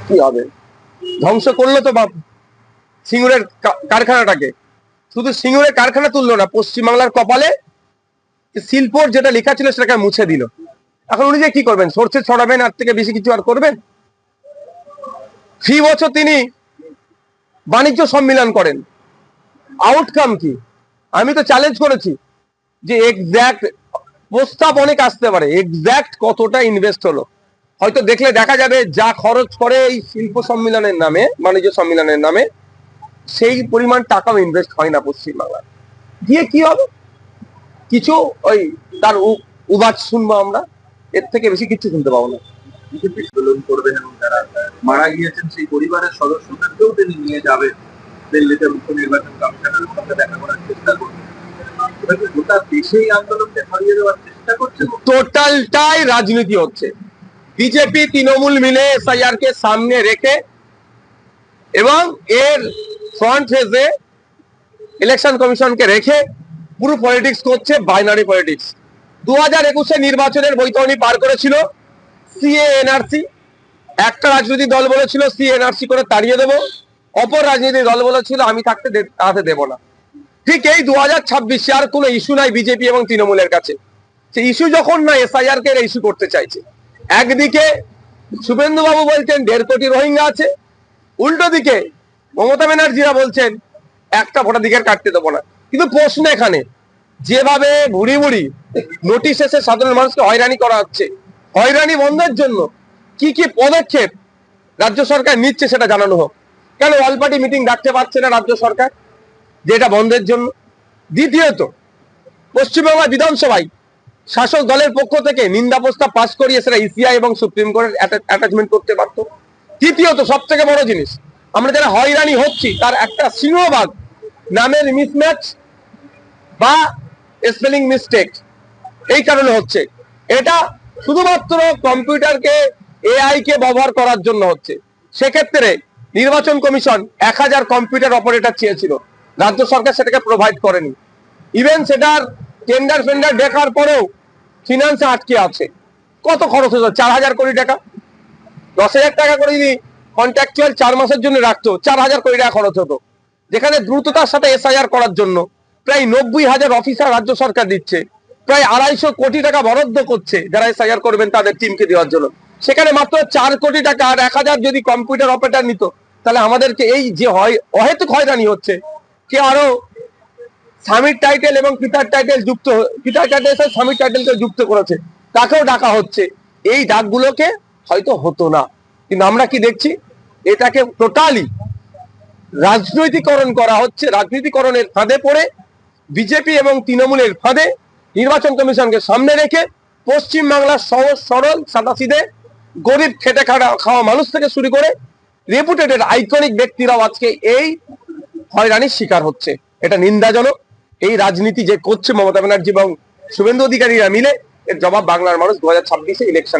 কি হবে? ধ্বংস করলো তো সিঙ্গুরের কারখানাটাকে। শুধু সিঙ্গুরের কারখানা তুললো না, পশ্চিমবাংলার কপালে শিল্পর যেটা লেখা ছিল সেটাকে মুছে দিল। এখন উনি যে কি করবেন? সরষে ছড়াবেন, আর থেকে বেশি কিছু আর করবেন? ফি বছর তিনি বাণিজ্য সম্মেলন করেন, আউটকাম কি? আমি তো চ্যালেঞ্জ করেছি যে এক্সাক্ট প্রস্তাব অনেক আসতে পারে, এক্সাক্ট কতটা ইনভেস্ট হলো হয়তো দেখলে দেখা যাবে। যা খরচ করে এই শিল্প সম্মেলনের নামে, বাণিজ্য সম্মেলনের নামে, সেই পরিমাণ টাকাও ইনভেস্ট হয় না পশ্চিমবাংলায়। দিয়ে কি হবে? কিছু ওই তার উবাচ শুনবো আমরা, এর থেকে বেশি কিছু শুনতে পাবো না। বিজেপি আন্দোলন করবেন এবং যারা মারা গিয়েছেন সেই পরিবারের সদস্যদেরকেও তিনি নিয়ে যাবেন দিল্লিতে মুখ্য নির্বাচন কমিশনের সঙ্গে দেখা করার চেষ্টা করবেন। গোটা দেশেই আন্দোলনকে ছড়িয়ে দেওয়ার চেষ্টা করছে। টোটালটাই রাজনীতি হচ্ছে। বিজেপি তৃণমূল মিলে এসআইআর কে সামনে রেখে এবং এর ফ্রন্ট ফেজে ইলেকশন কমিশনকে রেখে পুরো পলিটিক্স করছে, বাইনারি পলিটিক্স। 2021 নির্বাচনের বৈতরণী পার করেছিল সিএ এনআরসি। একটা রাজনৈতিক দল বলেছিল সিএ এনআরসি করে তাড়িয়ে দেবো, অপর রাজনৈতিক দল বলেছিল আমি থাকতে তাতে দেবো না। ঠিক এই 2026 আর কোনো ইস্যু নাই বিজেপি এবং তৃণমূলের কাছে। সেই ইস্যু যখন না এসআইআর কে ইস্যু করতে চাইছে। একদিকে শুভেন্দু বাবু বলছেন 1.5 কোটি রোহিঙ্গা আছে, উল্টো দিকে মমতা ব্যানার্জিরা বলছেন একটা ভোটাধিকার কাটতে দেবো না। কিন্তু প্রশ্ন এখানে, যেভাবে ভুড়ি ভুড়ি নোটিশ এসে সাধারণ মানুষকে হয়রানি করা হচ্ছে, হয়রানি বন্ধের জন্য কি কি পদক্ষেপ রাজ্য সরকার নিচ্ছে সেটা জানানো হোক। কেন অল পার্টি মিটিং ডাকতে পারছে না রাজ্য সরকার যেটা বন্ধের জন্য? দ্বিতীয়ত, পশ্চিমবাংলা বিধানসভায় শাসক দলের পক্ষ থেকে নিন্দা প্রস্তাব পাশ করিয়ে সেটা ইসিআই এবং সুপ্রিম কোর্টের অ্যাটাচমেন্ট করতে পারত। তৃতীয়ত, সব থেকে বড় জিনিস, আমরা যারা হয়রানি হচ্ছি তার একটা সিংহভাগ নামের মিসম্যাচ বা স্পেলিং মিস্টেক এই কারণে হচ্ছে। এটা শুধুমাত্র কম্পিউটারকে, এআই কে ব্যবহার করার জন্য হচ্ছে। সেক্ষেত্রে নির্বাচন কমিশন 1000 কম্পিউটার অপারেটর চেয়েছিল, রাজ্য সরকার সেটাকে প্রোভাইড করেনি। ইভেন সেটার টেন্ডার ফেন্ডার দেখার পরেও ফিনান্সে আটকে আছে। কত খরচ হতো? 4000 কোটি টাকা। 10,000 টাকা করে যদি কন্ট্রাকচুয়াল 4 মাসের জন্য রাখতো, 4000 কোটি টাকা খরচ হতো। যেখানে দ্রুততার সাথে এসআইআর করার জন্য প্রায় 90,000 অফিসার রাজ্য সরকার দিচ্ছে, প্রায় 250 কোটি টাকা বরাদ্দ করছে যারা এসআইআর করবেন তাদের টিমকে দেওয়ার জন্য। সেখানে মাত্র 4 কোটি টাকা আর 1000 যদি কম্পিউটার অপারেটর নিত, তাহলে আমাদেরকে এই যে অহেতুক হয়রানি হচ্ছে, কে আরো স্বামীর টাইটেল এবং পিতার টাইটেল যুক্ত, পিতার টাইটেল স্বামীর টাইটেলকে যুক্ত করেছে, তাকেও ডাকা হচ্ছে। এই ডাকগুলোকে হয়তো হতো না, কিন্তু আমরা কি দেখছি? এটাকে টোটালি রাজনৈতিকরণ করা হচ্ছে। রাজনীতিকরণের ফাঁদে পড়ে বিজেপি এবং তৃণমূলের ফাঁদে নির্বাচন কমিশনকে সামনে রেখে পশ্চিমবাংলার সহজ সরল সাদাসিধে গরিব খেটে খাওয়া মানুষ থেকে শুরু করে রেপুটেটেড আইকনিক ব্যক্তিরাও আজকে এই হয়রানির শিকার হচ্ছে। এটা নিন্দাজনক। এই রাজনীতি যে করছে মমতা ব্যানার্জি এবং শুভেন্দু অধিকারীরা মিলে, এর জবাব বাংলার মানুষ 2026 ইলেকশনে